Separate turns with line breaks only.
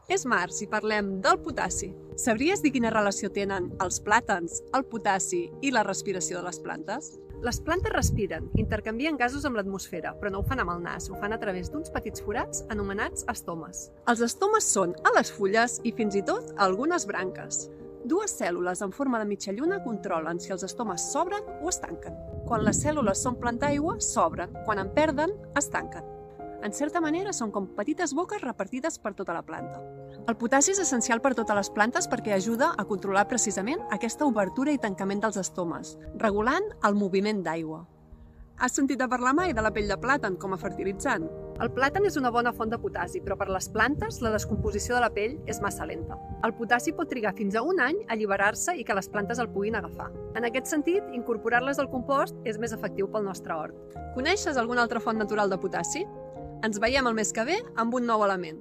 És març i parlem del potassi. Sabries dir quina relació tenen els plàtans, el potassi i la respiració de les plantes? Les plantes respiren, intercanvien gasos amb l'atmosfera, però no ho fan amb el nas, ho fan a través d'uns petits forats anomenats estomes. Els estomes són a les fulles i fins i tot a algunes branques. Dues cèl·lules en forma de mitja lluna controlen si els estomes s'obren o es tanquen. Quan les cèl·lules s'omplen d'aigua, s'obren. Quan en perden, es tanquen. En certa manera, són com petites boques repartides per tota la planta. El potassi és essencial per totes les plantes perquè ajuda a controlar precisament aquesta obertura i tancament dels estomes, regulant el moviment d'aigua. Has sentit a parlar mai de la pell de plàtan com a fertilitzant? El plàtan és una bona font de potassi, però per les plantes la descomposició de la pell és massa lenta. El potassi pot trigar fins a 1 any a alliberar-se i que les plantes el puguin agafar. En aquest sentit, incorporar-les al compost és més efectiu pel nostre hort. Coneixes alguna altra font natural de potassi? Ens veiem el mes que ve amb un nou element.